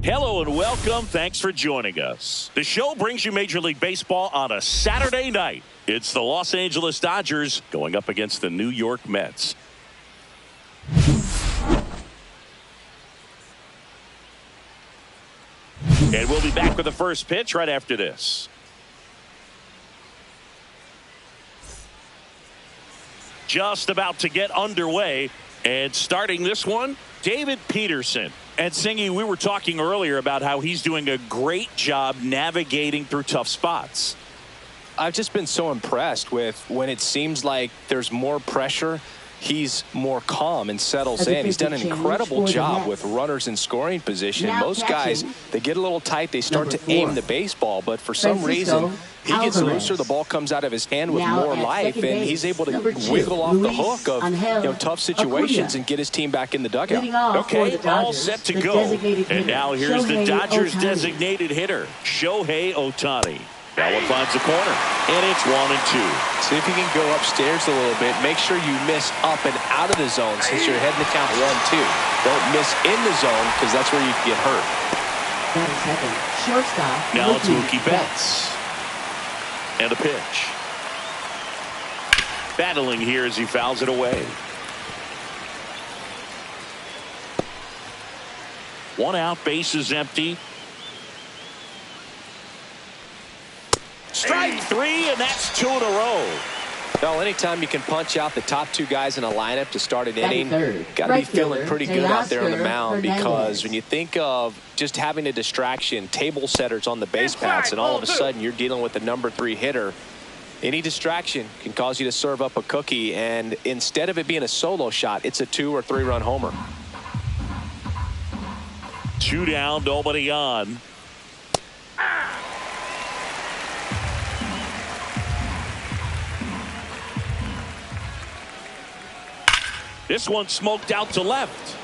Hello and welcome. Thanks for joining us. The show brings you Major League Baseball on a Saturday night. It's the Los Angeles Dodgers going up against the New York Mets. And we'll be back with the first pitch right after this. Just about to get underway, and starting this one, David Peterson. And Singy, we were talking earlier about how he's doing a great job navigating through tough spots. I've just been so impressed with when it seems like there's more pressure, he's more calm and settles in. He's done an incredible job with runners in scoring position. Most guys, they get a little tight, they start to aim the baseball, but for some reason, he gets looser, the ball comes out of his hand with more life, and he's able to wiggle off the hook of tough situations and get his team back in the dugout. Okay, all set to go. And now here's the Dodgers' designated hitter, Shohei Ohtani. That one finds the corner, and it's 1-2. See if you can go upstairs a little bit. Make sure you miss up and out of the zone since you're heading to count 1-2. Don't miss in the zone because that's where you can get hurt. Now it's Mookie Betts. And a pitch. Battling here as he fouls it away. One out, base is empty. Strike three, and that's 2 in a row. Well, anytime you can punch out the top two guys in a lineup to start an inning, got to be feeling pretty good out there on the mound, because when you think of just having a distraction, table setters on the base paths, and all of a sudden you're dealing with the number 3 hitter, any distraction can cause you to serve up a cookie, and instead of it being a solo shot, it's a 2 or 3 run homer. 2 down, nobody on. This one smoked out to left,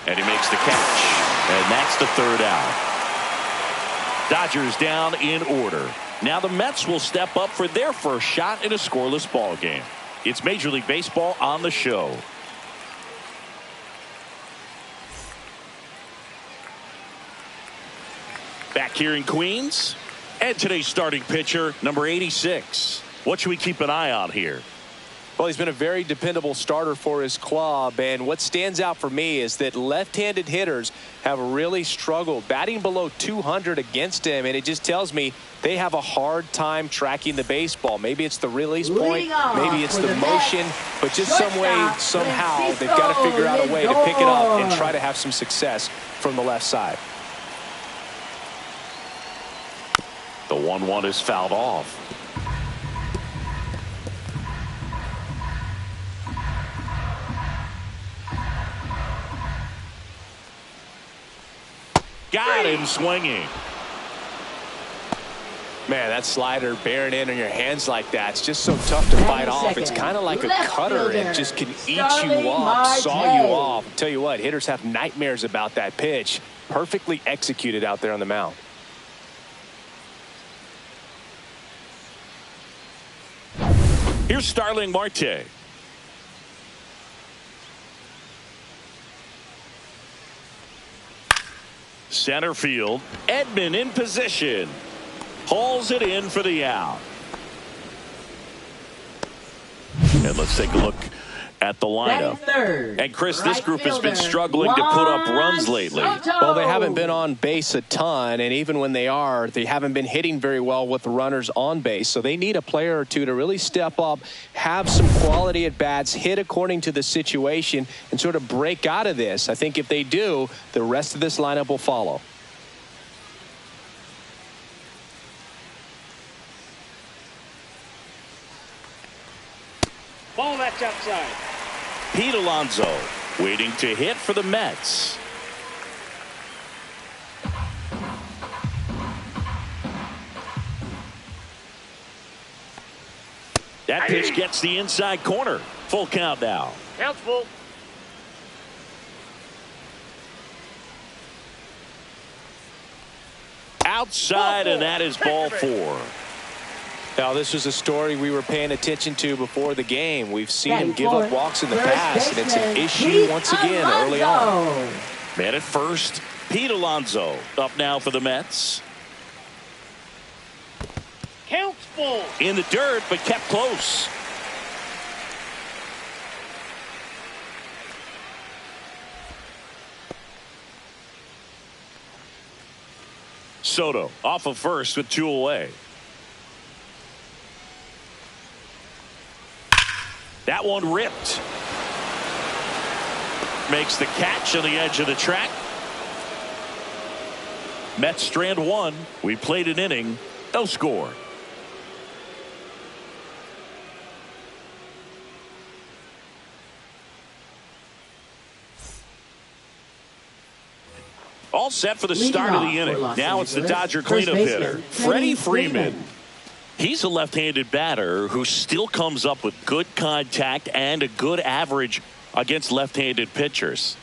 and he makes the catch, and that's the 3rd out. Dodgers down in order. Now the Mets will step up for their first shot in a scoreless ball game. It's Major League Baseball on the show. Back here in Queens, and today's starting pitcher, number 86. What should we keep an eye on here? Well, he's been a very dependable starter for his club, and what stands out for me is that left-handed hitters have really struggled batting below 200 against him, and it just tells me they have a hard time tracking the baseball. Maybe it's the release point, maybe it's the motion, but just some way, somehow, they've got to figure out a way to pick it up and try to have some success from the left side. The 1-1 is fouled off. Got him swinging. Man, that slider bearing in on your hands like that, it's just so tough to fight off. It's kind of like a cutter. It just can eat you up, saw you off. I'll tell you what, hitters have nightmares about that pitch. Perfectly executed out there on the mound. Here's Starling Marte. Center field. Edman in position. Hauls it in for the out. And let's take a look at the lineup. And Chris, this group has been struggling to put up runs lately. Well, they haven't been on base a ton, and even when they are, they haven't been hitting very well with runners on base. So they need a player or two to really step up, have some quality at bats, hit according to the situation, and sort of break out of this. I think if they do, the rest of this lineup will follow. Ball that's outside. Pete Alonso waiting to hit for the Mets. That pitch gets the inside corner. Full count now. Count's full. Outside, and that is ball 4. Now, this was a story we were paying attention to before the game. We've seen him give up walks in the past, and it's an issue once again early on. Man at first, Pete Alonso up now for the Mets. Counts full. In the dirt, but kept close. Soto off of first with 2 away. That one ripped. Makes the catch on the edge of the track. Mets strand 1. We played an inning. No score. All set for the start of the inning. Now it's the Dodger cleanup hitter, Freddie Freeman. He's a left-handed batter who still comes up with good contact and a good average against left-handed pitchers.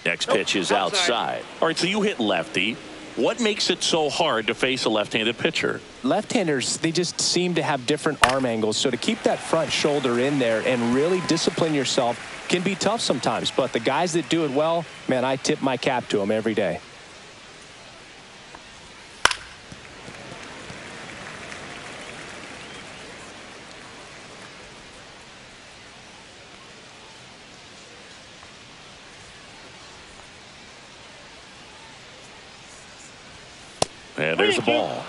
Next pitch is outside. All right, so you hit lefty. What makes it so hard to face a left-handed pitcher? Left-handers, they just seem to have different arm angles. So to keep that front shoulder in there and really discipline yourself can be tough sometimes. But the guys that do it well, man, I tip my cap to them every day. And there's the ball.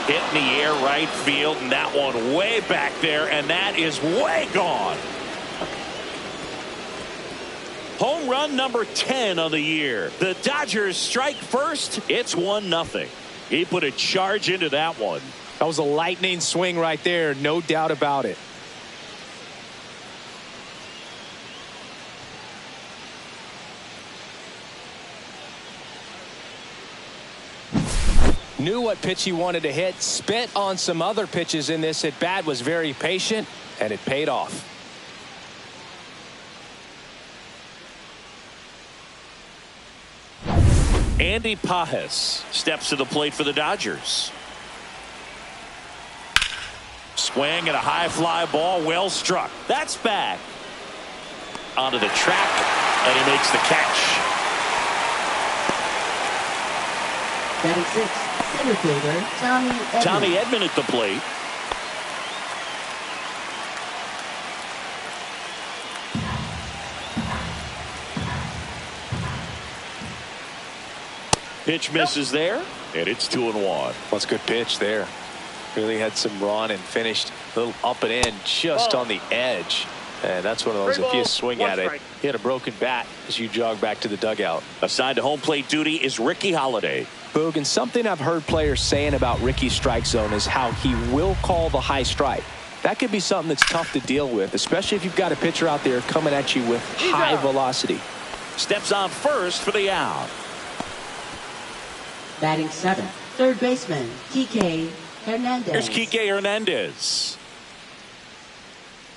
Hit in the air right field, and that one way back there, and that is way gone. Home run number 10 on the year. The Dodgers strike first. It's 1-0. He put a charge into that one. That was a lightning swing right there, no doubt about it. Knew what pitch he wanted to hit, spit on some other pitches in this at bat, was very patient, and it paid off. Andy Pages steps to the plate for the Dodgers. Swing and a high fly ball, well struck. That's back. Onto the track, and he makes the catch. Batting 6, center fielder Tommy Edman. Tommy Edman at the plate. Pitch misses there, and it's 2-1. That's a good pitch there. Really had some run and finished a little up and in just on the edge. And that's one of those, if you swing at it, you had a broken bat as you jog back to the dugout. Assigned to home plate duty is Ricky Holiday. Boog, and something I've heard players saying about Ricky's strike zone is how he will call the high strike. That could be something that's tough to deal with, especially if you've got a pitcher out there coming at you with high velocity. Steps on first for the out. Batting 7, third baseman Kike Hernandez. Here's Kike Hernandez.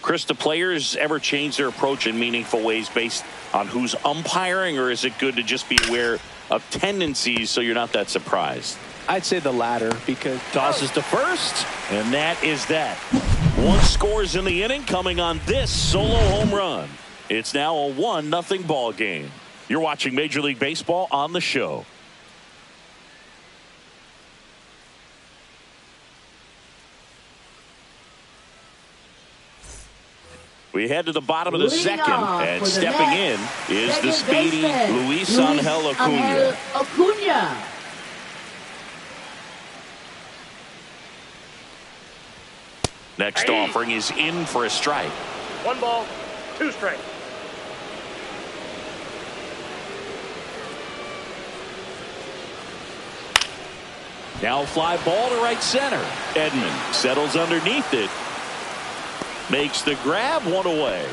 Chris, do players ever change their approach in meaningful ways based on who's umpiring, or is it good to just be aware of tendencies so you're not that surprised? I'd say the latter, because tosses to first, and that is that. 1 scores in the inning coming on this solo home run. It's now a 1-0 ball game. You're watching Major League Baseball on the show. We head to the bottom of the second, and stepping in is the speedy Luis Angel Acuna. Next offering is in for a strike. 1 ball, 2 strikes. Now fly ball to right center. Edman settles underneath it. Makes the grab, 1 away.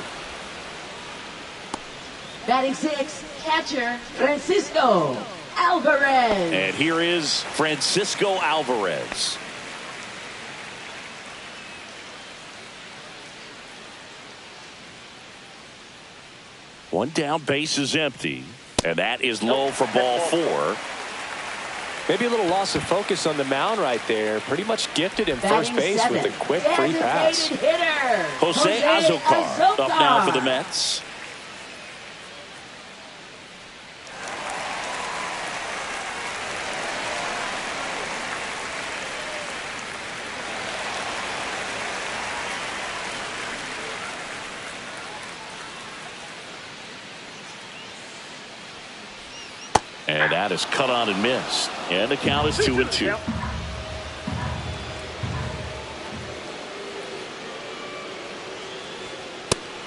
Batting 6, catcher Francisco Alvarez. And here is Francisco Alvarez. One down, base is empty. And that is low for ball 4. Maybe a little loss of focus on the mound right there. Pretty much gifted him first base with a quick free pass. Hitter, Jose Azocar up now for the Mets. And that is cut on and missed. And the count is 2-2.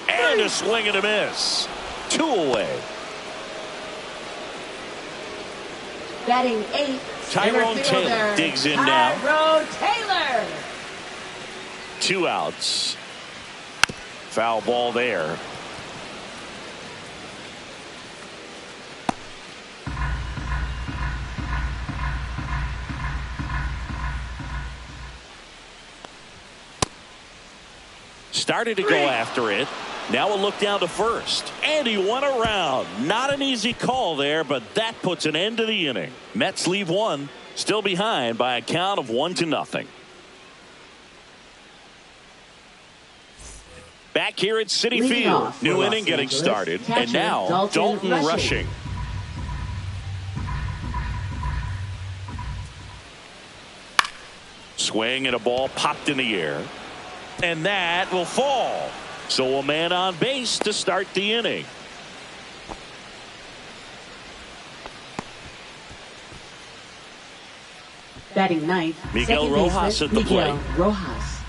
And a swing and a miss. 2 away. Batting 8th. Tyrone Taylor digs in now. Tyrone Taylor. 2 outs. Foul ball there. Started to go after it. Now a look down to first. And he went around. Not an easy call there, but that puts an end to the inning. Mets leave one. Still behind by a count of 1-0. Back here at Citi Field. New inning getting started. And now Dalton rushing. Swing and a ball popped in the air. And that will fall. So a man on base to start the inning. Batting 9th. Miguel Rojas at the plate. Rojas.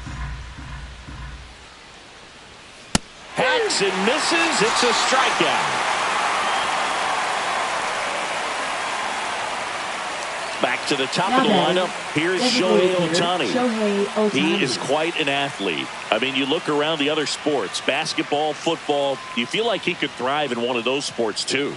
Hacks and misses. It's a strikeout. Back to the top of the lineup. Here's Shohei Ohtani. He is quite an athlete. I mean, you look around the other sports, basketball, football, you feel like he could thrive in one of those sports too.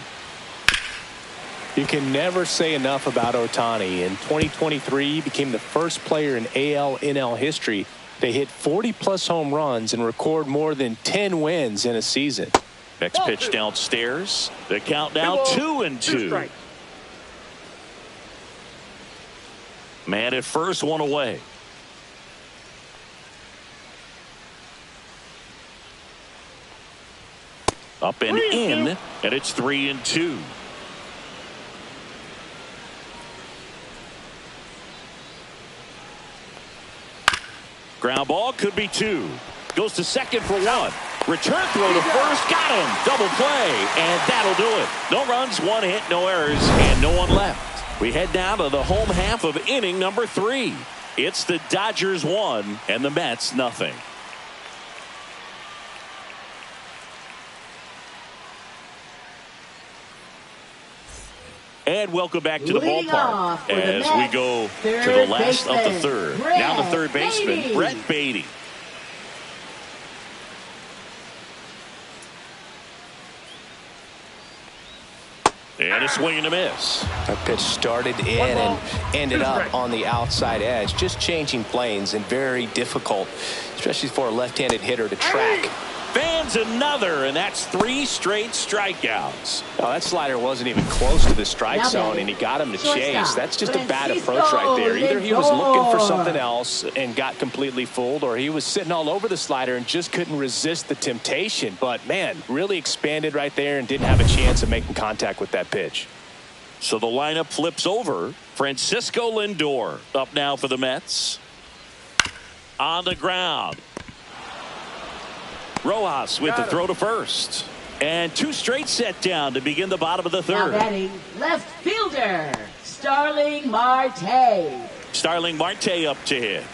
You can never say enough about Ohtani. In 2023, he became the first player in AL/NL history to hit 40-plus home runs and record more than 10 wins in a season. Next pitch downstairs. The count now 2-2. Man at first, 1 away. Up and in, and it's 3-2. Ground ball could be 2. Goes to second for 1. Return throw to first. Got him. Double play, and that'll do it. No runs, 1 hit, no errors, and no one left. We head down to the home half of inning number 3. It's the Dodgers 1 and the Mets nothing. And welcome back to the ballpark as we go to the last of the third. Now the third baseman, Brett Baty. And a swing and a miss. That pitch started in and ended up on the outside edge. Just changing planes and very difficult, especially for a left-handed hitter to track. Fans another, and that's 3 straight strikeouts. Oh, that slider wasn't even close to the strike zone, and he got him to chase. That's just a bad approach right there. Either he was looking for something else and got completely fooled, or he was sitting all over the slider and just couldn't resist the temptation. But, man, really expanded right there and didn't have a chance of making contact with that pitch. So the lineup flips over. Francisco Lindor up now for the Mets. On the ground. Rojas with the throw to first. And 2 straight set down to begin the bottom of the third. Now batting left fielder, Starling Marte. Starling Marte up to hit.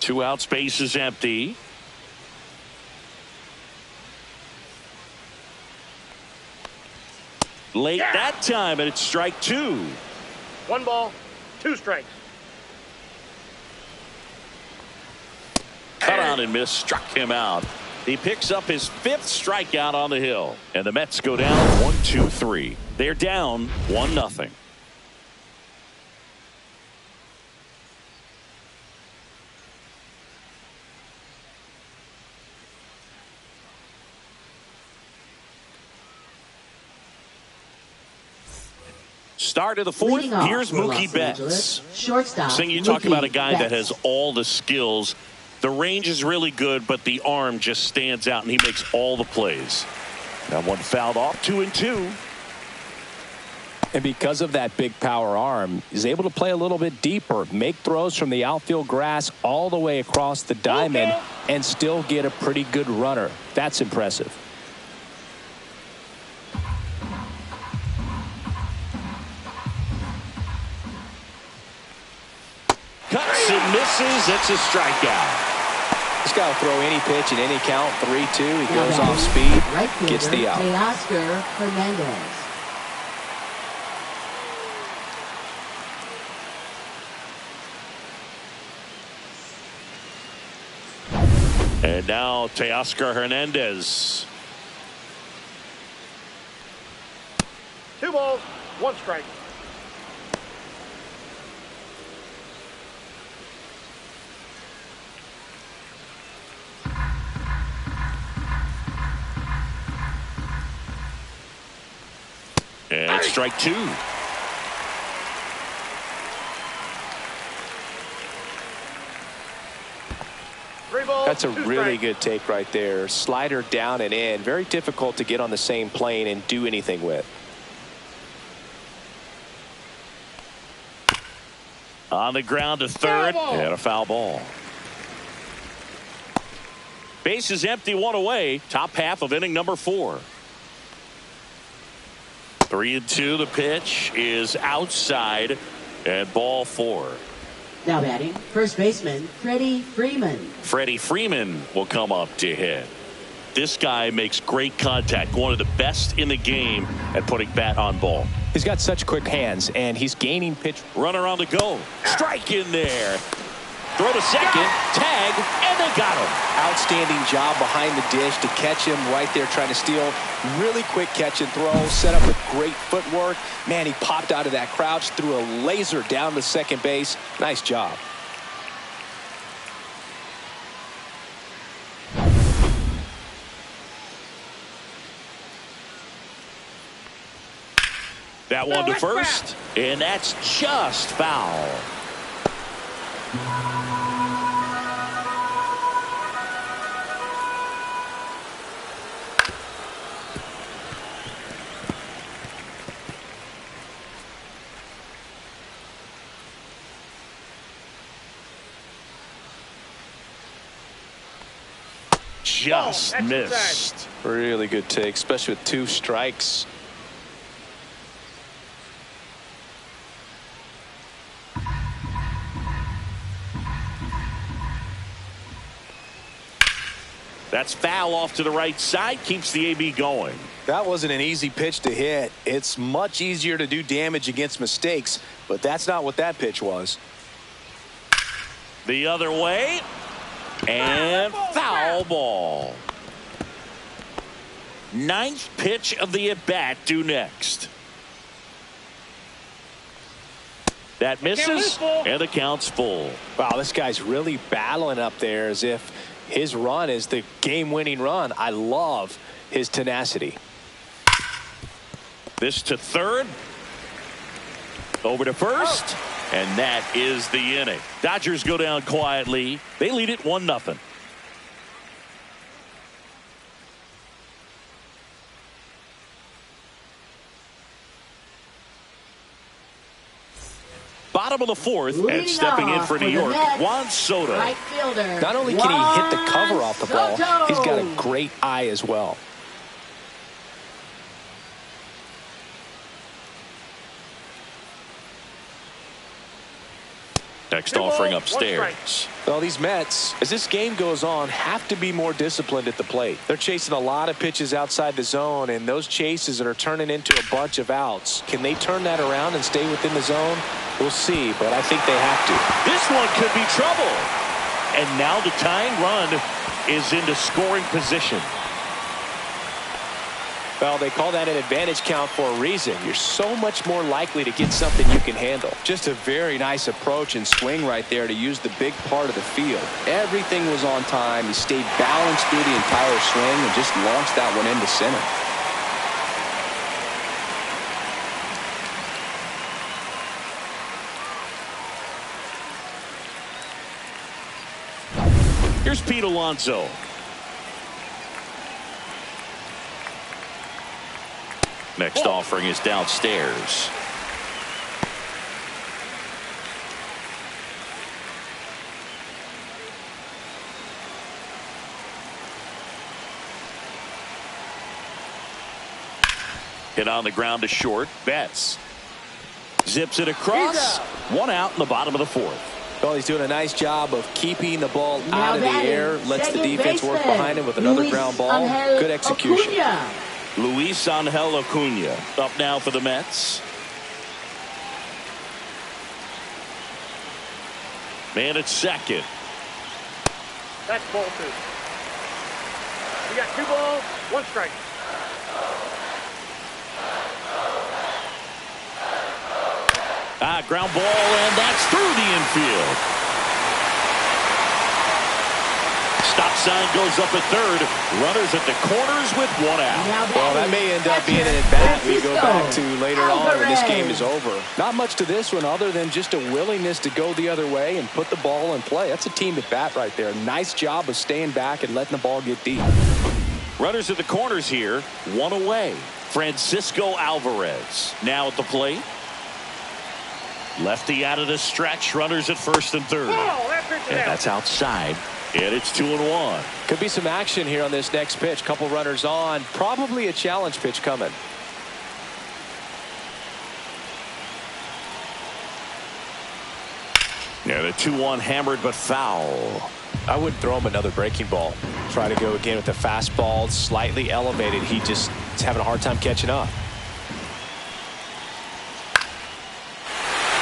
2 outs, base is empty. Late that time, and it's strike 2. 1 ball, 2 strikes. Cut on and miss, struck him out. He picks up his 5th strikeout on the hill. And the Mets go down 1-2-3. They're down 1-0. Start of the fourth. Leading off Here's for Mookie Los Betts. Angeles, shortstop. Saying you talk about a guy Betts. that has all the skills. The range is really good, but the arm just stands out, and he makes all the plays. That one fouled off, 2-2. And because of that big power arm, he's able to play a little bit deeper, make throws from the outfield grass all the way across the diamond, and still get a pretty good runner. That's impressive. Cuts and misses. It's a strikeout. This guy will throw any pitch in any count. 3-2. He goes off speed, Right fielder, gets the out. Teoscar Hernandez. And now Teoscar Hernandez. 2 balls, 1 strike. And it's strike 2. That's a really good take right there. Slider down and in. Very difficult to get on the same plane and do anything with. On the ground to third. And a foul ball. Base is empty, 1 away. Top half of inning number 4. 3-2. The pitch is outside. And ball 4. Now batting, first baseman Freddie Freeman. Freddie Freeman will come up to hit. This guy makes great contact. One of the best in the game at putting bat on ball. He's got such quick hands, and he's gaining pitch. Runner on the go. Strike in there. Throw to second. Tag. And they got him. Outstanding job behind the dish to catch him right there trying to steal. Really quick catch and throw. Set up with great footwork. Man, he popped out of that crouch, threw a laser down to second base. Nice job. That one to first. And that's just foul. Just missed. Really good take, especially with 2 strikes. That's foul off to the right side. Keeps the AB going. That wasn't an easy pitch to hit. It's much easier to do damage against mistakes, but that's not what that pitch was. The other way. And foul ball. 9th pitch of the at-bat due next. That misses, and the count's full. Wow, this guy's really battling up there as if his run is the game-winning run. I love his tenacity. This to third. Over to first. And that is the inning. Dodgers go down quietly. They lead it 1-0. Bottom of the 4th, and stepping in for New York, Juan Soto. Right fielder. Not only can he hit the cover off the ball, he's got a great eye as well. Next offering upstairs. Well, these Mets, as this game goes on, have to be more disciplined at the plate. They're chasing a lot of pitches outside the zone, and those chases are turning into a bunch of outs. Can they turn that around and stay within the zone? We'll see, but I think they have to. This one could be trouble. And now the tying run is into scoring position. Well, they call that an advantage count for a reason. You're so much more likely to get something you can handle. Just a very nice approach and swing right there to use the big part of the field. Everything was on time. He stayed balanced through the entire swing and just launched that one into center. Here's Pete Alonso. Next offering is downstairs. Hit on the ground to short. Betts zips it across. One out in the bottom of the fourth. Well, he's doing a nice job of keeping the ball out of the air. Lets the defense work behind him with another ground ball. Good execution. Luis Angel Acuna up now for the Mets. Man at second. That's ball two. You got 2 balls, 1 strike. Ground ball, and that's through the infield. Stop sign goes up at third. Runners at the corners with 1 out. Well, that may end up being an at-bat we go back to later on when this game is over. Not much to this one other than just a willingness to go the other way and put the ball in play. That's a team at-bat right there. Nice job of staying back and letting the ball get deep. Runners at the corners here, 1 away. Francisco Alvarez now at the plate. Lefty out of the stretch. Runners at first and third. And that's outside. And it's 2-1. Could be some action here on this next pitch. Couple runners on. Probably a challenge pitch coming. Yeah, the 2-1 hammered but foul. I wouldn't throw him another breaking ball. Try to go again with the fastball, slightly elevated. He just is having a hard time catching up.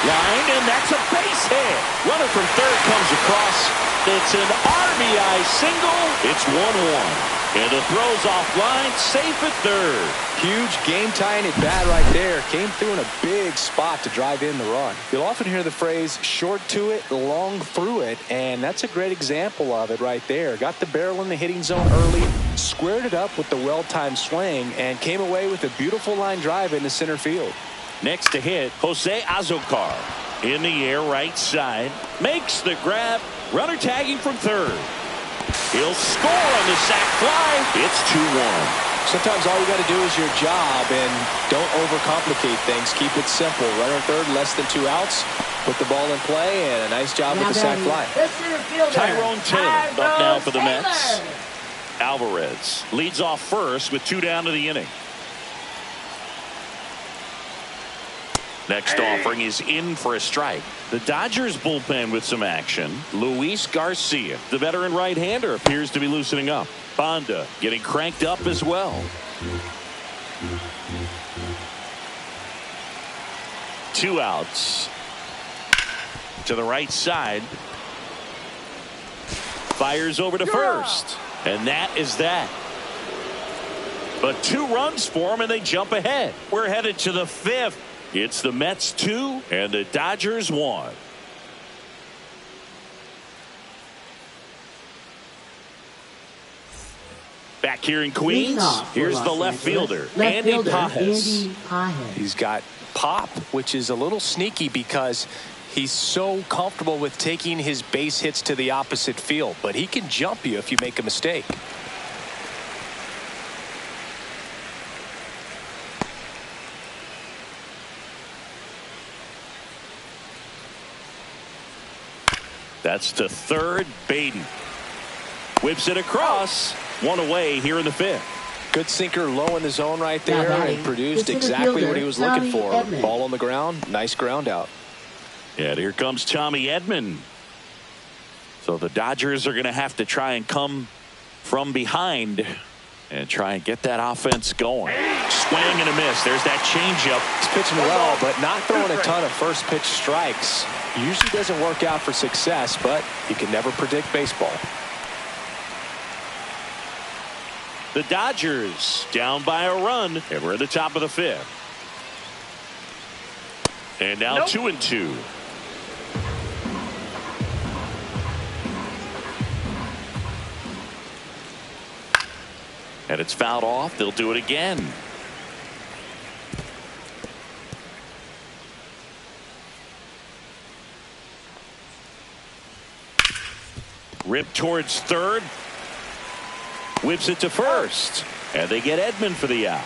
Line, and that's a base hit. Runner from third comes across. It's an RBI single. It's 1-1. And the throw's offline, safe at third. Huge game-tying at bat right there. Came through in a big spot to drive in the run. You'll often hear the phrase, short to it, long through it, and that's a great example of it right there. Got the barrel in the hitting zone early, squared it up with the well-timed swing, and came away with a beautiful line drive into center field. Next to hit, Jose Azocar. In the air, right side. Makes the grab. Runner tagging from third. He'll score on the sac fly. It's 2-1. Sometimes all you got to do is your job and don't overcomplicate things. Keep it simple. Runner third, less than 2 outs. Put the ball in play, and a nice job with the sac fly. Tyrone Taylor up now for the Mets. Alvarez leads off first with 2 down to the inning. Next offering is in for a strike. The Dodgers bullpen with some action. Luis Garcia, the veteran right-hander, appears to be loosening up. Banda getting cranked up as well. 2 outs. To the right side. Fires over to first. And that is that. But 2 runs for them, and they jump ahead. We're headed to the 5th. It's the Mets 2 and the Dodgers 1. Back here in Queens, here's the left fielder, Andy Pages. He's got pop, which is a little sneaky because he's so comfortable with taking his base hits to the opposite field, but he can jump you if you make a mistake. That's to third. Baden whips it across. 1 away here in the 5th. Good sinker low in the zone right there and produced exactly what he was looking for. Ball on the ground. Nice ground out. Yeah, here comes Tommy Edman. So the Dodgers are going to have to try and come from behind and try and get that offense going. Swing and a miss. There's that changeup. He's pitching well, but not throwing a ton of first pitch strikes. Usually doesn't work out for success, but you can never predict baseball. The Dodgers down by a run, and we're at the top of the 5th. And now 2-2. And it's fouled off. They'll do it again. Ripped towards third. Whips it to first. And they get Edman for the out.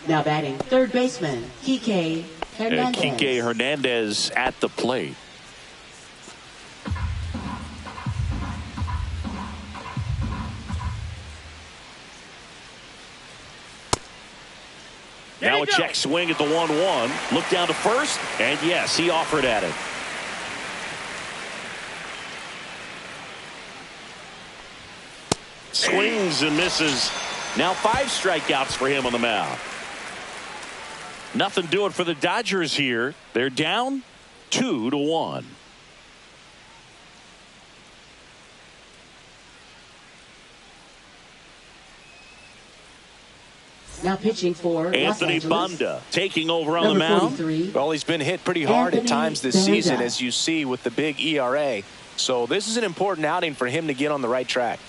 Now batting third baseman, Kike Hernandez. And Kike Hernandez at the plate. Now a check swing at the 1-1. Look down to first. And yes, he offered at it. Swings and misses. Now 5 strikeouts for him on the mound. Nothing doing for the Dodgers here. They're down 2-1. Now pitching for Anthony Banda taking over on the mound. Well, he's been hit pretty hard at times this season, as you see with the big ERA. So this is an important outing for him to get on the right track.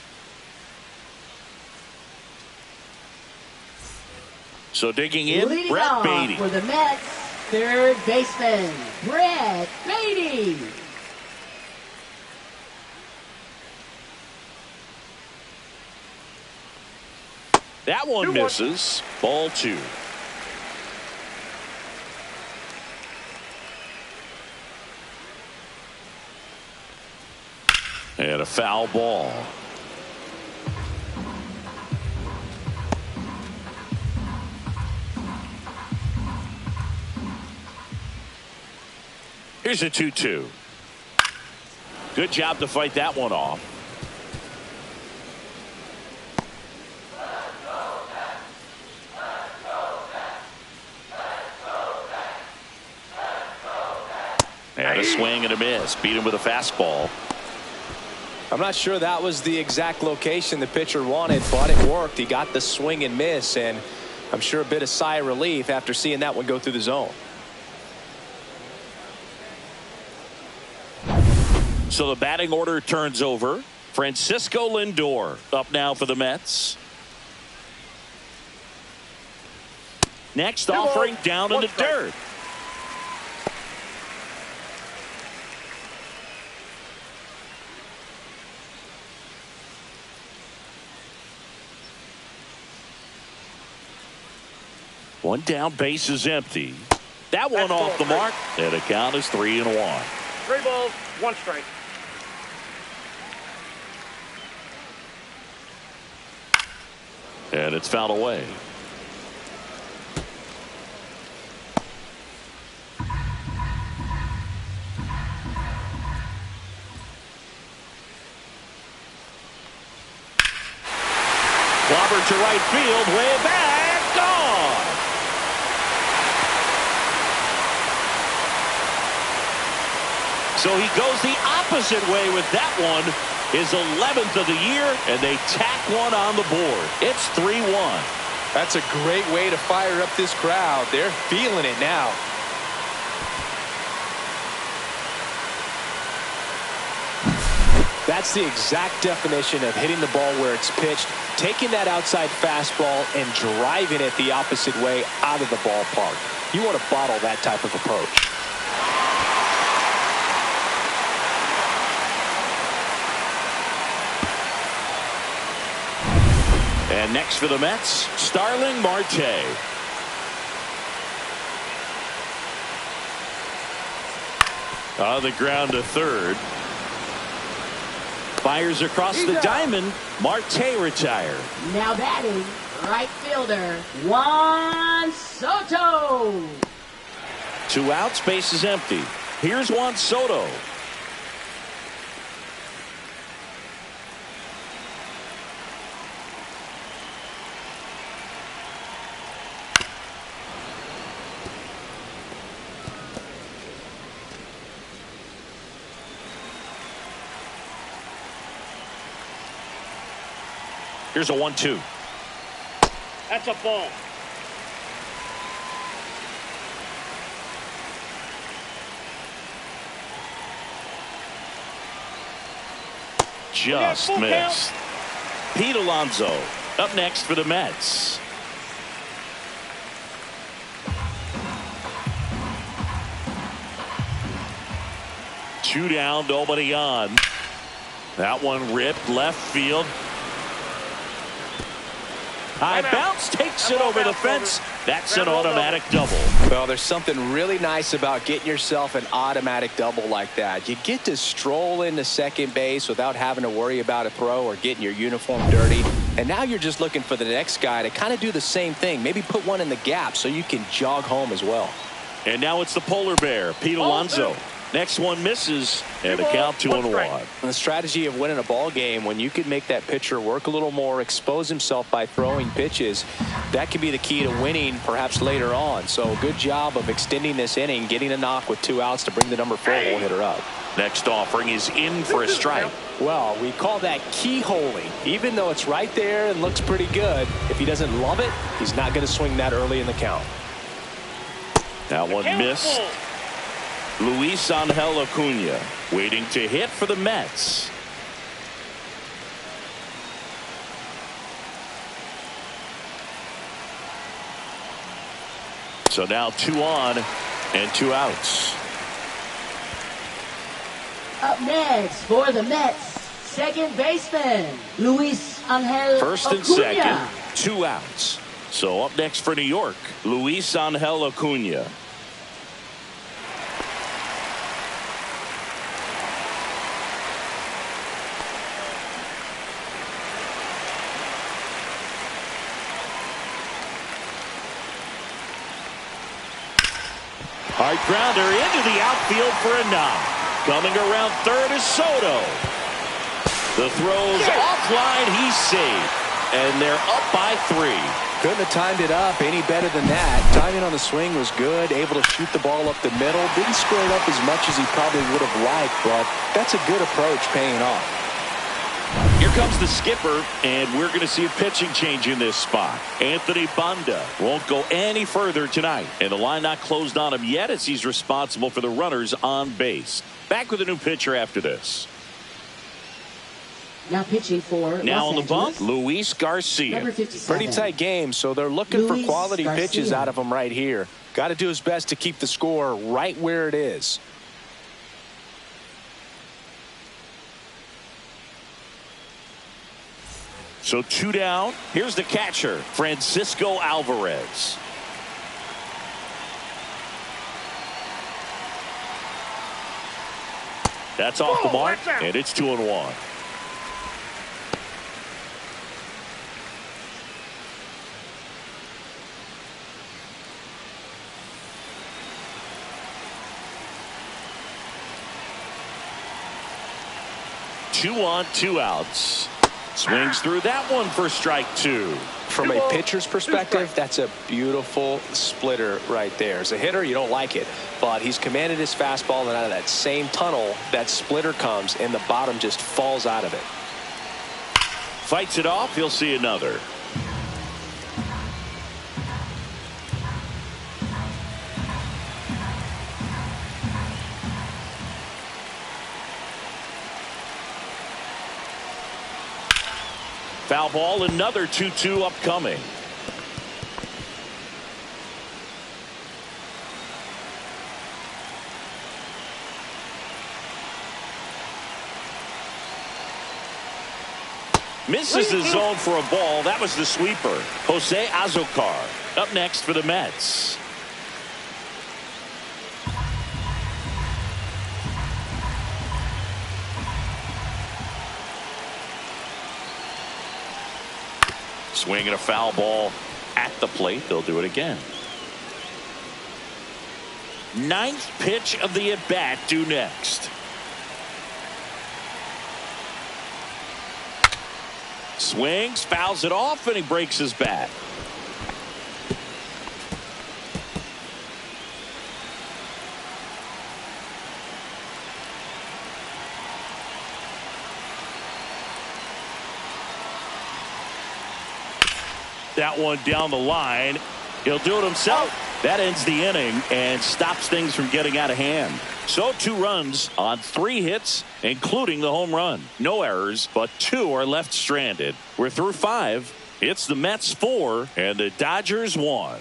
So digging in, leading Brett off Baty. for the Mets, third baseman, Brett Baty. That one misses. Ball 2. And a foul ball. Here's a 2-2. Good job to fight that one off. And a swing and a miss. Beat him with a fastball. I'm not sure that was the exact location the pitcher wanted, but it worked. He got the swing and miss, and I'm sure a bit of sigh of relief after seeing that one go through the zone. So the batting order turns over. Francisco Lindor up now for the Mets. Next offering down in the dirt. One down, base is empty. That one off the mark, and the count is 3-1. 3 balls, 1 strike. And it's fouled away. Clobber to right field, way back, gone. So he goes the opposite way with that one. His 11th of the year, and they tack one on the board. It's 3-1. That's a great way to fire up this crowd. They're feeling it now. That's the exact definition of hitting the ball where it's pitched, taking that outside fastball and driving it the opposite way out of the ballpark. You want to bottle that type of approach. And next for the Mets, Starling Marte. On the ground to third. Fires across the diamond. Marte retired. Now batting, right fielder, Juan Soto. 2 outs, base is empty. Here's Juan Soto. Here's a 1-2. That's a ball. Just missed. Pete Alonso up next for the Mets. 2 down, nobody on. That one ripped left field. High bounce takes it over the fence. That's an automatic double. Well, there's something really nice about getting yourself an automatic double like that. You get to stroll into second base without having to worry about a throw or getting your uniform dirty. And now you're just looking for the next guy to kind of do the same thing. Maybe put one in the gap so you can jog home as well. And now it's the polar bear, Pete Alonso. Next one misses, and the count 2-1. The strategy of winning a ball game, when you can make that pitcher work a little more, expose himself by throwing pitches, that can be the key to winning perhaps later on. So good job of extending this inning, getting a knock with 2 outs to bring the number 4 hole hitter up. Next offering is in for a strike. Well, we call that keyholing. Even though it's right there and looks pretty good, if he doesn't love it, he's not going to swing that early in the count. That one missed. Luis Angel Acuna waiting to hit for the Mets. So now 2 on and 2 outs. Up next for the Mets, second baseman, Luis Angel First and Acuna. second, 2 outs. So up next for New York, Luis Angel Acuna. Hard grounder into the outfield for a knock. Coming around third is Soto. The throw's offline. He's safe. And they're up by 3. Couldn't have timed it up any better than that. Timing on the swing was good. Able to shoot the ball up the middle. Didn't square it up as much as he probably would have liked, but that's a good approach paying off. Here comes the skipper, and we're going to see a pitching change in this spot. Anthony Banda won't go any further tonight, and the line not closed on him yet as he's responsible for the runners on base. Back with a new pitcher after this. Now pitching for Now Los on the bump, Angeles, Luis Garcia. number 57. Pretty tight game, so they're looking Luis for quality Garcia. pitches out of him right here. Got to do his best to keep the score right where it is. So 2 down. Here's the catcher, Francisco Alvarez. That's off the mark, and it's 2-1. Two on, 2 outs. Swings through that one for strike 2. From a pitcher's perspective, that's a beautiful splitter right there. As a hitter, you don't like it, but he's commanded his fastball, and out of that same tunnel, that splitter comes, and the bottom just falls out of it. Fights it off. He'll see another. Foul ball, another 2-2 upcoming. Misses the zone for a ball. That was the sweeper. Jose Azocar up next for the Mets. Swinging a foul ball at the plate. They'll do it again. 9th pitch of the at-bat due next. Swings, fouls it off, and he breaks his bat. That one down the line. He'll do it himself. That ends the inning and stops things from getting out of hand. So 2 runs on 3 hits, including the home run. No errors, but 2 are left stranded. We're through 5. It's the Mets 4 and the Dodgers 1.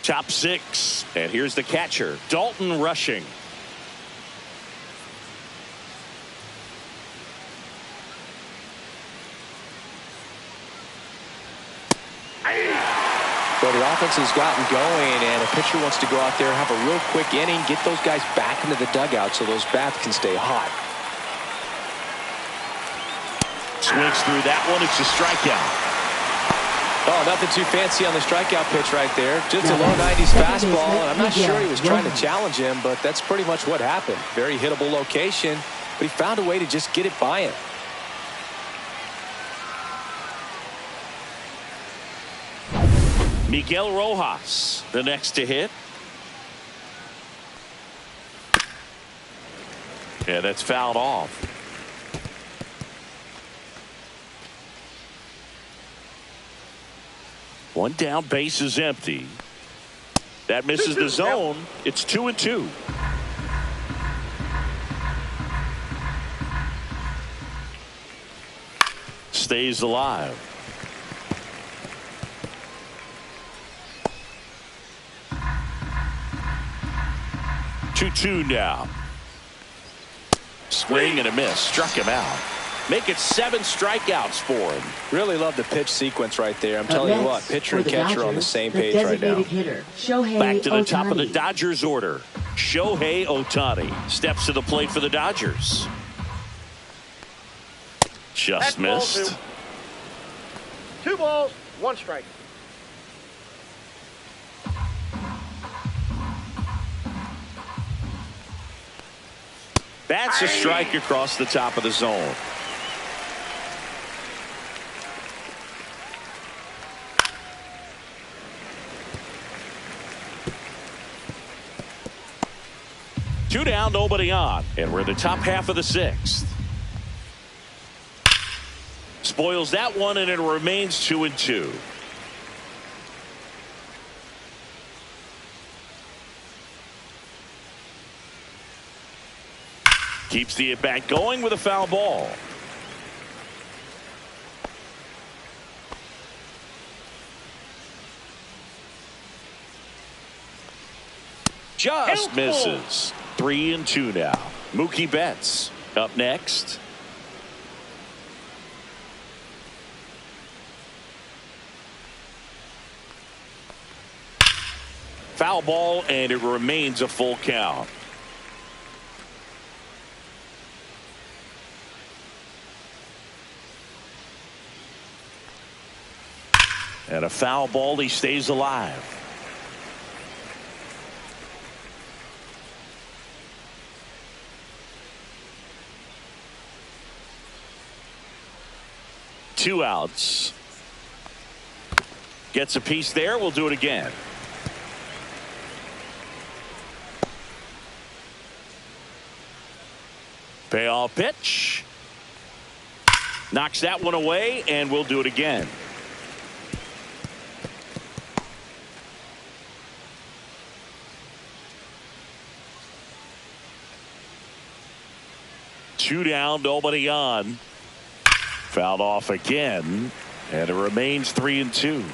Top 6. And here's the catcher, Dalton Rushing. So the offense has gotten going, and a pitcher wants to go out there, have a real quick inning, get those guys back into the dugout so those bats can stay hot. Swings through that one. It's a strikeout. Oh, nothing too fancy on the strikeout pitch right there. Just a low 90s fastball. And I'm not sure he was trying to challenge him, but that's pretty much what happened. Very hittable location, but he found a way to just get it by him. Miguel Rojas, the next to hit. Yeah, that's fouled off. One down, base is empty. That misses the zone. It's 2-2. Stays alive. Two now. Swing and a miss. Struck him out. Make it 7 strikeouts for him. Really love the pitch sequence right there. I'm telling you what, pitcher and catcher on the same page right now. Back to the top of the Dodgers order. Shohei Ohtani steps to the plate for the Dodgers. Just missed. 2 balls, 1 strike. That's a strike across the top of the zone. Two down, nobody on, and we're in the top half of the 6th. Spoils that one, and it remains 2-2. Keeps the at-bat going with a foul ball. Just misses. 3-2 now. Mookie Betts up next. Foul ball, and it remains a full count. And a foul ball. He stays alive. Two outs. Gets a piece there. We'll do it again. Payoff pitch. Knocks that one away, and we'll do it again. Two down, nobody on. Fouled off again, and it remains 3-2.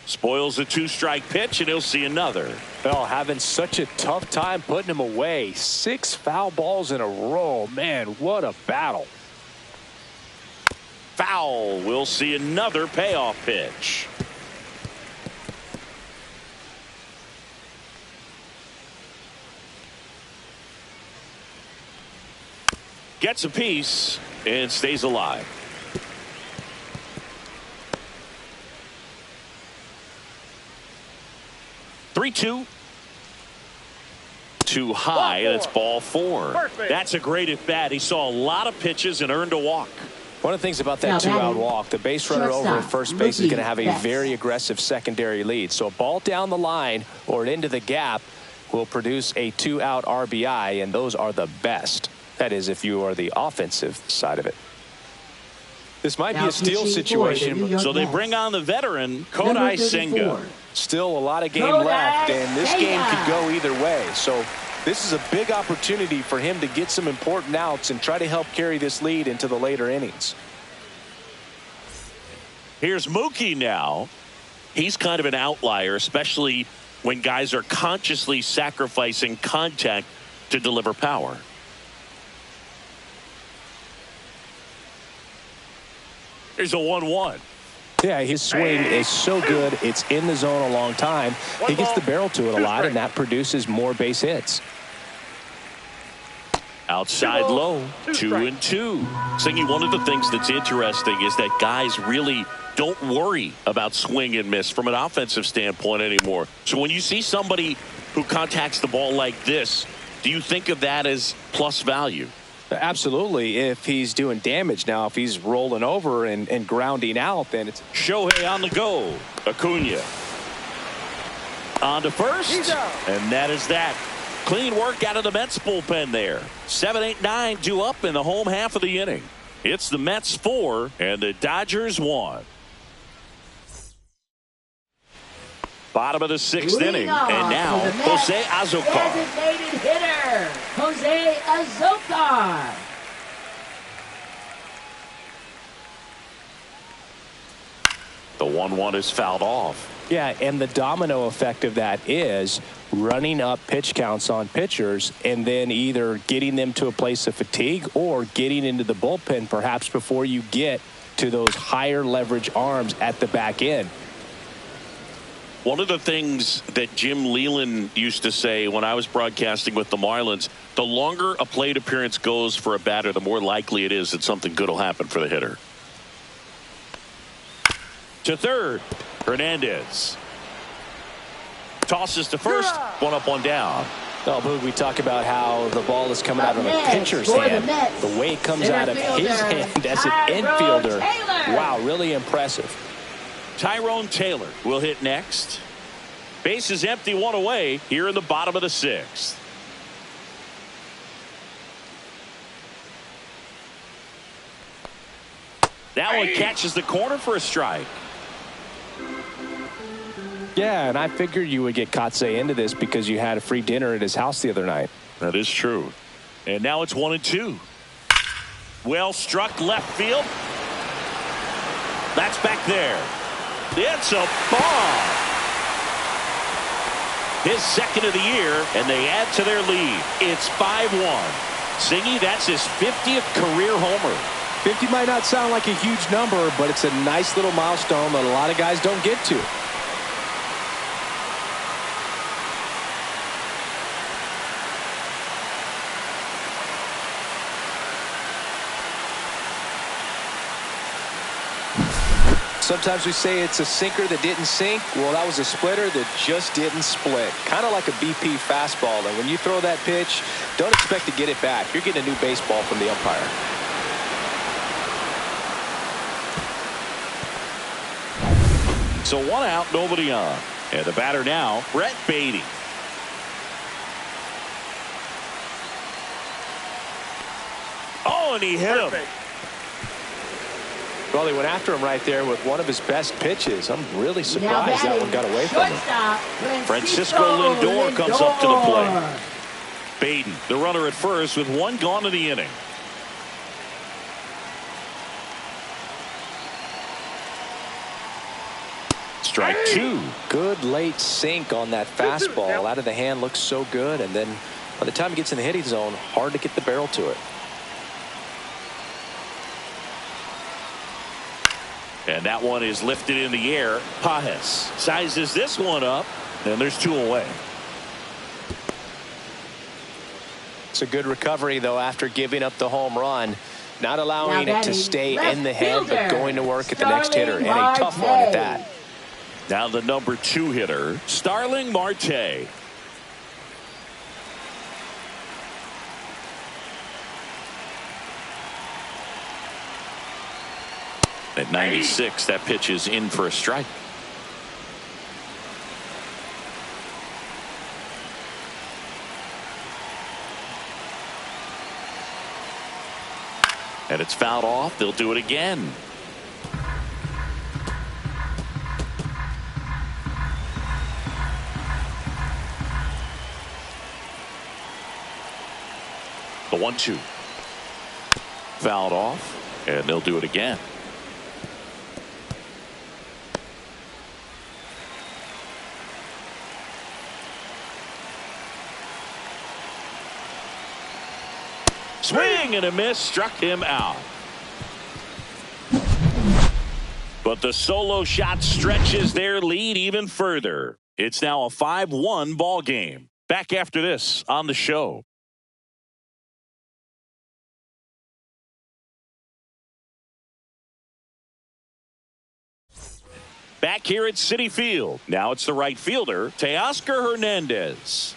Spoils a 2-strike pitch, and he'll see another. Oh, having such a tough time putting him away. 6 foul balls in a row. Man, what a battle. Foul. We'll see another payoff pitch. Gets a piece and stays alive. Three-two. Too high, and it's ball 4. Perfect. That's a great at bat. He saw a lot of pitches and earned a walk. One of the things about that 2-out walk, the base runner over at first base is going to have a very aggressive secondary lead. So a ball down the line or into the gap will produce a 2-out RBI, and those are the best. That is, if you are the offensive side of it. This might be a steal situation. So they bring on the veteran, Kodai Senga. Still a lot of game left, and this game could go either way. So this is a big opportunity for him to get some important outs and try to help carry this lead into the later innings. Here's Mookie now. He's kind of an outlier, especially when guys are consciously sacrificing contact to deliver power. Here's a 1-1. Yeah, his swing is so good. It's in the zone a long time. He gets the barrel to it a lot, and that produces more base hits. Outside low, 2-2. Singy, one of the things that's interesting is that guys really don't worry about swing and miss from an offensive standpoint anymore. So when you see somebody who contacts the ball like this, do you think of that as plus value? Absolutely. If he's doing damage now, if he's rolling over and grounding out, then it's Shohei on the go. Acuna on to first, and that is that. Clean work out of the Mets bullpen there. 7, 8, 9 due up in the home half of the inning. It's the Mets 4 and the Dodgers 1. Bottom of the 6th inning, and now Jose Azocar. Designated hitter, Jose Azocar. The 1-1 is fouled off. Yeah, and the domino effect of that is running up pitch counts on pitchers and then either getting them to a place of fatigue or getting into the bullpen perhaps before you get to those higher leverage arms at the back end. One of the things that Jim Leyland used to say when I was broadcasting with the Marlins, the longer a plate appearance goes for a batter, the more likely it is that something good will happen for the hitter. To third, Hernandez tosses to first, one up, one down. Oh, Boog, we talk about how the ball is coming out of a pitcher's hand. The way it comes out of his hand as an infielder. Wow, really impressive. Tyrone Taylor will hit next. Base is empty, one away here in the bottom of the 6th. That one catches the corner for a strike. Yeah, and I figured you would get Kotsay into this because you had a free dinner at his house the other night. That is true. And now it's 1-2. Well struck left field. That's back there. It's a bomb. His second of the year, and they add to their lead. It's 5-1. Singy, that's his 50th career homer. 50 might not sound like a huge number, but it's a nice little milestone that a lot of guys don't get to. Sometimes we say it's a sinker that didn't sink. Well, that was a splitter that just didn't split. Kind of like a BP fastball. And when you throw that pitch, don't expect to get it back. You're getting a new baseball from the umpire. So 1 out, nobody on. And the batter now, Brett Baty. Oh, and he hit him. Well, he went after him right there with one of his best pitches. I'm really surprised that one got away from him. Francisco Lindor comes up to the plate. Baden, the runner at first with 1 gone in the inning. Strike 2. Good late sink on that fastball. Out of the hand, looks so good. And then by the time he gets in the hitting zone, hard to get the barrel to it. And that one is lifted in the air. Pages sizes this one up, and there's 2 away. It's a good recovery, though, after giving up the home run. Not allowing it to stay in the head, but going to work at the next hitter. And a tough one at that. Now the number 2 hitter, Starling Marte. At 96, that pitch is in for a strike. And it's fouled off. They'll do it again. The 1-2. Fouled off, and they'll do it again. Swing and a miss, struck him out. But the solo shot stretches their lead even further. It's now a 5-1 ball game. Back after this on the show. Back here at Citi Field. Now it's the right fielder, Teoscar Hernandez.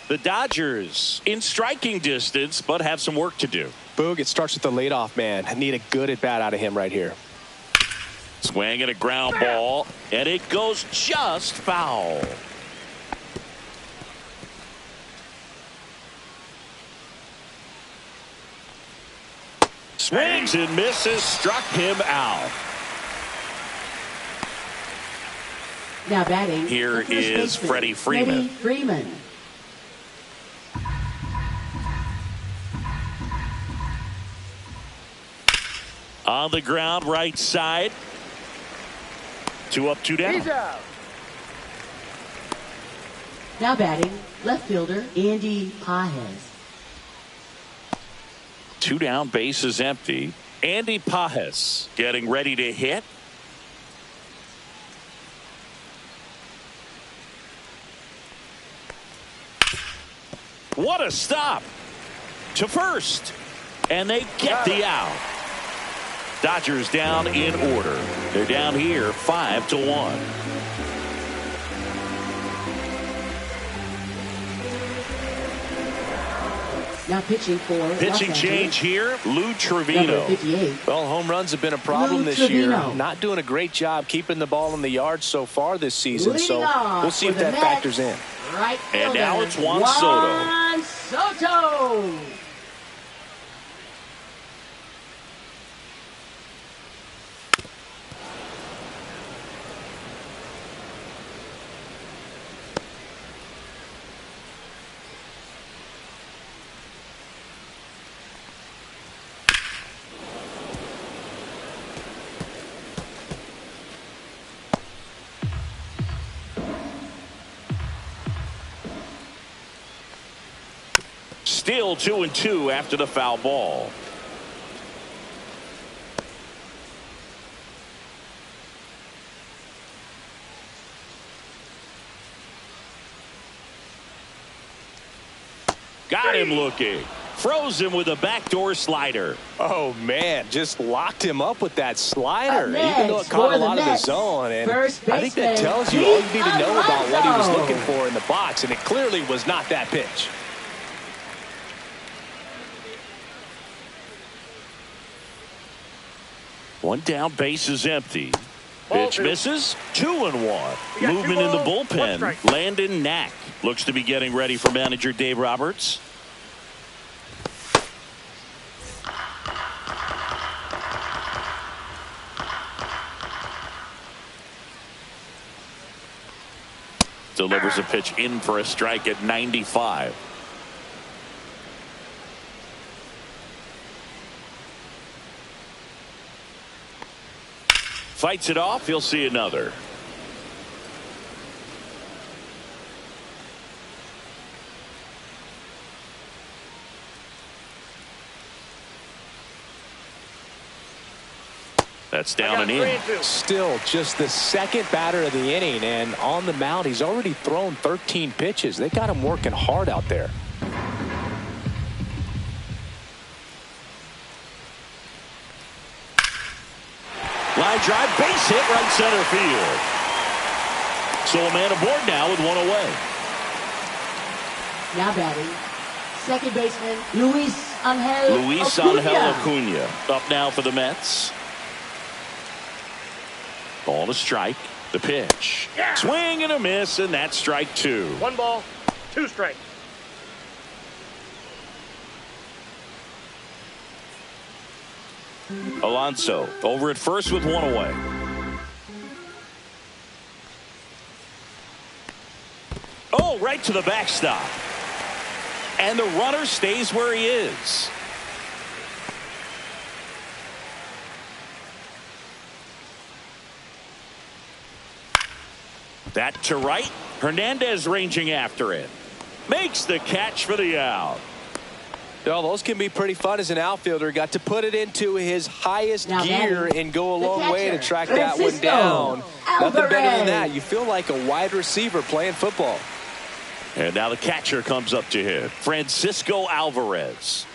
The Dodgers in striking distance, but have some work to do. Boog, it starts with the leadoff man. I need a good at-bat out of him right here. Swing and a ground ball, and it goes just foul. Swings and misses, struck him out. Now batting. Here is Freddie Freeman. On the ground, right side. 2 up, 2 down. He's out. Now batting, left fielder Andy Pages. 2 down, base is empty. Andy Pages getting ready to hit. What a stop to first, and they get the out. Dodgers down in order. They're down here 5-1. Now pitching for pitching change here, Lou Trevino. Well, home runs have been a problem this year. Not doing a great job keeping the ball in the yard so far this season. So we'll see if that factors in. Right and now it's Juan Soto. Soto. Still 2-2 after the foul ball. Got him looking. Froze him with a backdoor slider. Oh, man, just locked him up with that slider, even though it caught a lot of the zone. And I think that tells you all you need to know about what he was looking for in the box, and it clearly was not that pitch. One down, base is empty. Pitch misses. 2-1. Movement in the bullpen. Landon Knack looks to be getting ready for manager Dave Roberts. Delivers a pitch in for a strike at 95. Fights it off. He'll see another. That's down and in. Still just the second batter of the inning, and on the mound he's already thrown 13 pitches. They got him working hard out there. Line drive, base hit, right center field. So a man aboard now with one away. Now batting, second baseman Luis Angel Acuna. Up now for the Mets. Ball to strike. The pitch. Yeah. Swing and a miss, and that's strike 2. 1 ball, 2 strikes. Alonso over at first with one away. Oh, right to the backstop. And the runner stays where he is. That to right. Hernandez ranging after it. Makes the catch for the out. Well, those can be pretty fun as an outfielder. Got to put it into his highest gear and go a long way to track that one down. Nothing better than that. You feel like a wide receiver playing football. And now the catcher comes up to hit, Francisco Alvarez.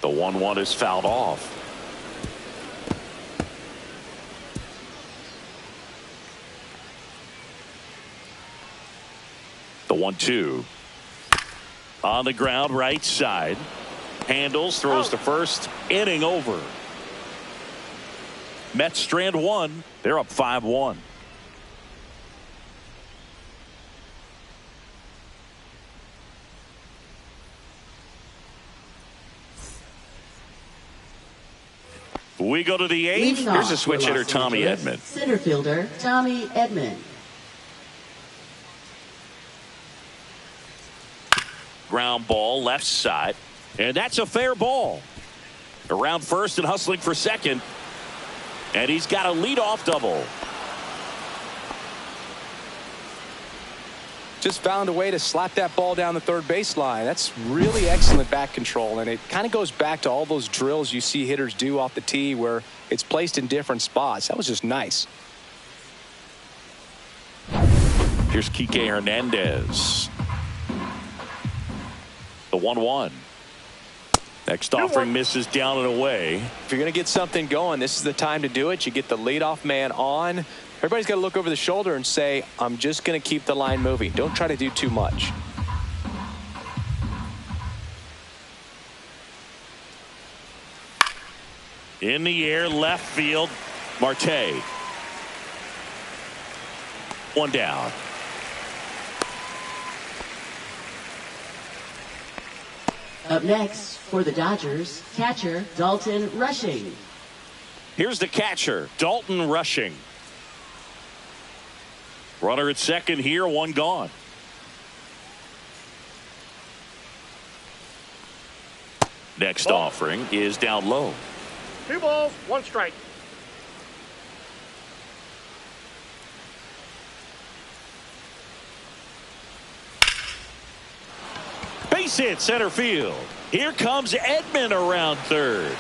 The 1-1 is fouled off. The 1-2 on the ground, right side. Handles, throws to first. Inning over. Mets strand one. They're up 5-1. We go to the 8th. Here's a switch hitter, Tommy Edman. Center fielder, Tommy Edman. Ground ball, left side. And that's a fair ball. Around first and hustling for second. And he's got a leadoff double. Just found a way to slap that ball down the third baseline. That's really excellent back control, and it kind of goes back to all those drills you see hitters do off the tee where it's placed in different spots. That was just nice. Here's Kike Hernandez. The 1-1. Next offering misses down and away. If you're going to get something going, this is the time to do it. You get the leadoff man on. Everybody's got to look over the shoulder and say, I'm just going to keep the line moving. Don't try to do too much. In the air, left field, Marte. One down. Up next for the Dodgers, catcher Dalton Rushing. Here's the catcher, Dalton Rushing. Runner at second here, one gone. Next offering is down low. 2 balls, 1 strike. Base hit center field. Here comes Edman around third.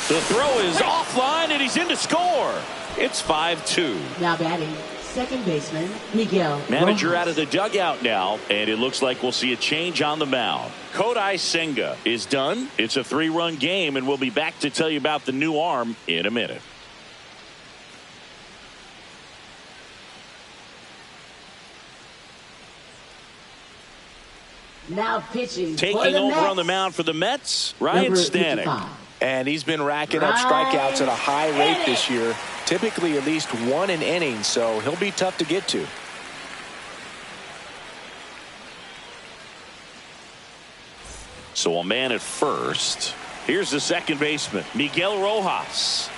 The throw is offline and he's in to score. It's 5-2. Now batting, second baseman Miguel Manager Rojas. out of the dugout now, and it looks like we'll see a change on the mound. Kodai Senga is done. It's a 3-run game, and we'll be back to tell you about the new arm in a minute. Now pitching Taking for the over Mets. on the mound for the Mets, Ryan Number Stanek. 55. And he's been racking up strikeouts at a high rate this year. Typically at least 1 an inning, so he'll be tough to get to. So a man at first. Here's the second baseman, Miguel Rojas.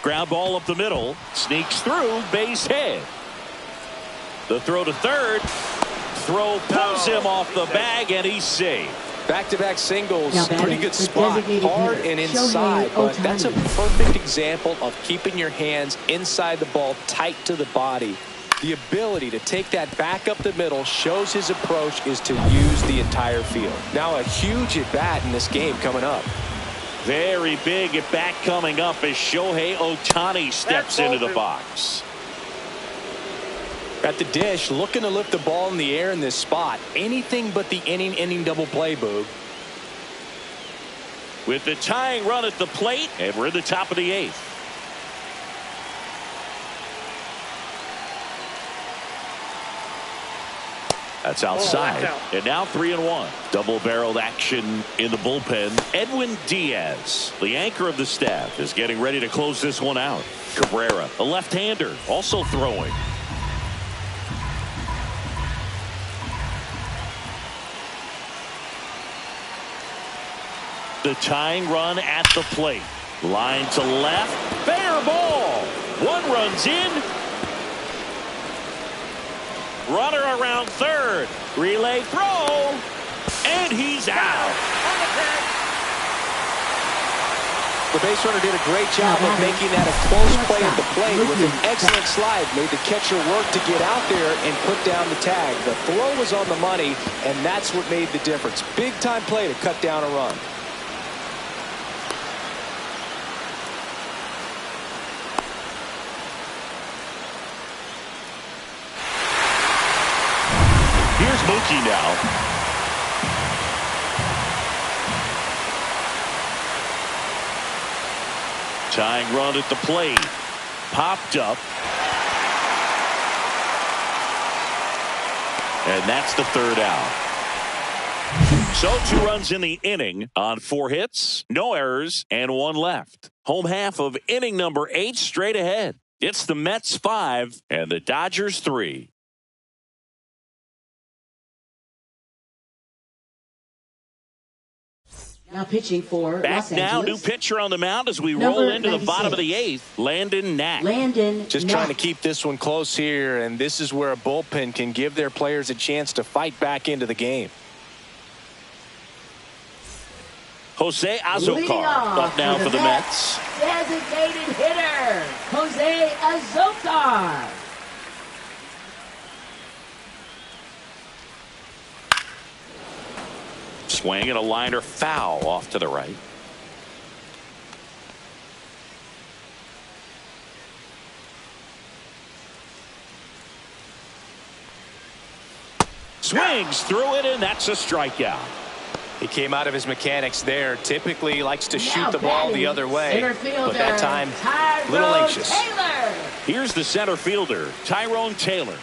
Ground ball up the middle. Sneaks through, base hit. The throw to third. Throw pulls him off the bag, and he's safe. Back-to-back singles, Now batting, pretty good the spot, designated hard hitter, and Shohei inside, but that's a Ohtani. perfect example of keeping your hands inside the ball, tight to the body. The ability to take that back up the middle shows his approach is to use the entire field. Now a huge at-bat in this game coming up. Very big at bat coming up as Shohei Ohtani steps into the box. At the dish, looking to lift the ball in the air in this spot. Anything but the inning double play, Boog. With the tying run at the plate, and we're in the top of the 8th. That's outside. And now 3-1. Double-barreled action in the bullpen. Edwin Diaz, the anchor of the staff, is getting ready to close this one out. Cabrera, a left-hander, also throwing. The tying run at the plate. Line to left. Fair ball. 1 run's in. Runner around third. Relay throw. And he's out. The base runner did a great job of making that a close play at the plate with an excellent slide. Made the catcher work to get out there and put down the tag. The throw was on the money, and that's what made the difference. Big-time play to cut down a run. Here's Mookie now. Tying run at the plate. Popped up. And that's the third out. So 2 runs in the inning on 4 hits, no errors, and 1 left. Home half of inning number 8 straight ahead. It's the Mets 5 and the Dodgers 3. Now pitching for Back Los now, Angeles. new pitcher on the mound as we Number roll into 96. the bottom of the 8th, Landon Knack. Just trying to keep this one close here, and this is where a bullpen can give their players a chance to fight back into the game. Jose Leading Azocar off up now for the Mets. Designated hitter, Jose Azocar. Swing and a liner foul off to the right. Swings through it, and that's a strikeout. He came out of his mechanics there. Typically he likes to Now shoot the ball the other way, but that time a little anxious. Taylor. Here's the center fielder, Tyrone Taylor.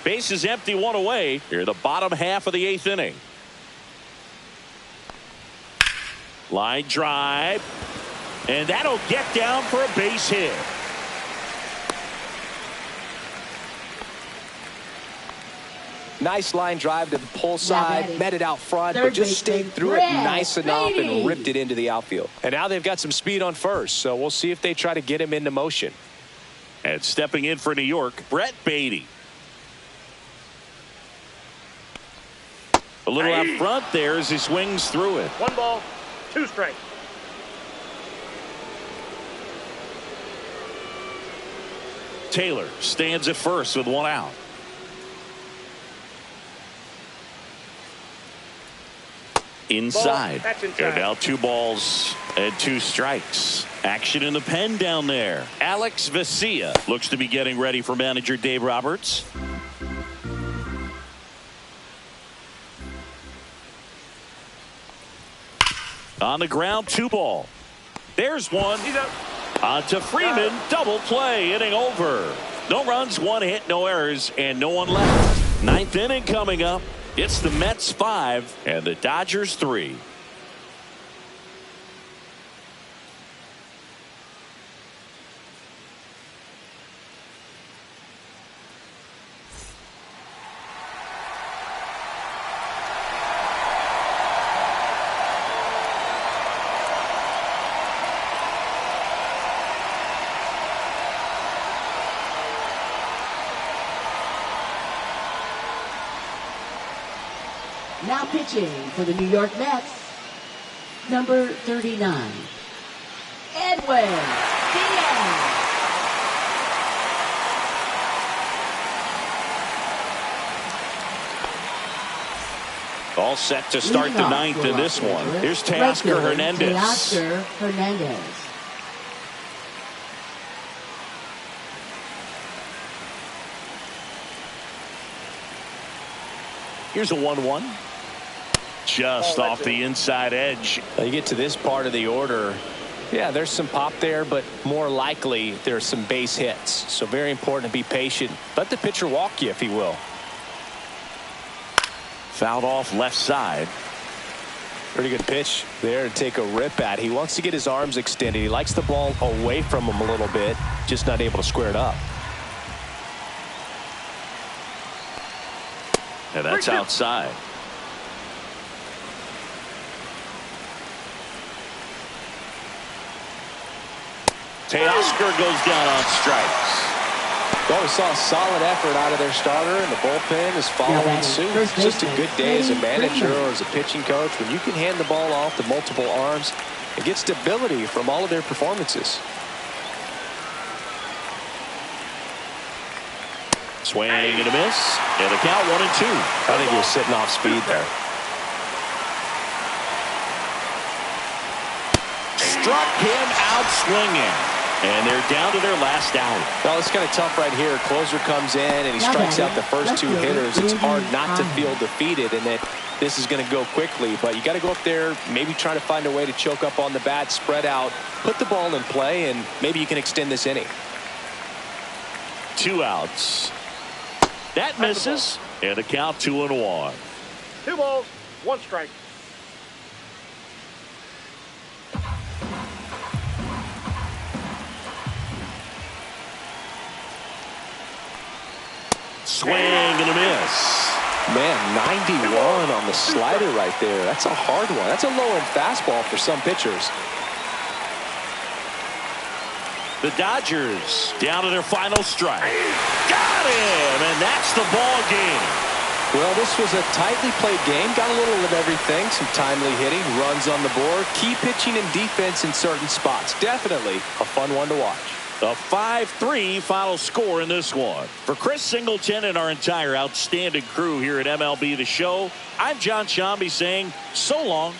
Base is empty, 1 away. Here, the bottom half of the 8th inning. Line drive, and that'll get down for a base hit. Nice line drive to the pull side, met it out front, Third but just baseman, stayed through it Brett nice enough Beatty. and ripped it into the outfield. And now they've got some speed on first, so we'll see if they try to get him into motion. And stepping in for New York, Brett Beatty. A little out front there as he swings through it. 1 ball, 2 strikes. Taylor stands at first with 1 out. Inside. That's inside. And now 2 balls and 2 strikes. Action in the pen down there. Alex Vesia looks to be getting ready for manager Dave Roberts. On the ground, 2 ball. There's one. He's up. On to Freeman. Double play. Inning over. No runs, 1 hit, no errors, and no one left. 9th inning coming up. It's the Mets 5 and the Dodgers 3. Now pitching for the New York Mets, number 39, Edwin Diaz. All set to start the 9th in this one. Here's Teoscar Hernandez. Teoscar Hernandez. Here's a 1-1. Just off the inside edge. Now you get to this part of the order. Yeah, there's some pop there, but more likely there's some base hits. So very important to be patient. Let the pitcher walk you if he will. Fouled off left side. Pretty good pitch there to take a rip at. He wants to get his arms extended. He likes the ball away from him a little bit, just not able to square it up. And that's outside. Teoscar goes down on strikes. Well, we saw a solid effort out of their starter, and the bullpen is following suit. It's just a good day as a manager or as a pitching coach. When you can hand the ball off to multiple arms, and get stability from all of their performances. Swing and a miss, and the count 1-2. I think he was sitting off speed there. Struck him out swinging, and they're down to their last out. Well, it's kind of tough right here. Closer comes in and he strikes out the first two hitters. It's hard not to feel defeated and that this is going to go quickly, but you got to go up there, maybe trying to find a way to choke up on the bat, spread out, put the ball in play, and maybe you can extend this inning. 2 outs. That misses, and the count 2-1. 2 balls, 1 strike. Swing and a miss. Man, 91 on the slider right there. That's a hard one. That's a low-end fastball for some pitchers. The Dodgers down to their final strike. Got him, and that's the ball game. Well, this was a tightly played game. Got a little of everything. Some timely hitting, runs on the board, key pitching and defense in certain spots. Definitely a fun one to watch. A 5-3 final score in this one. For Chris Singleton and our entire outstanding crew here at MLB The Show, I'm John Shambi saying so long.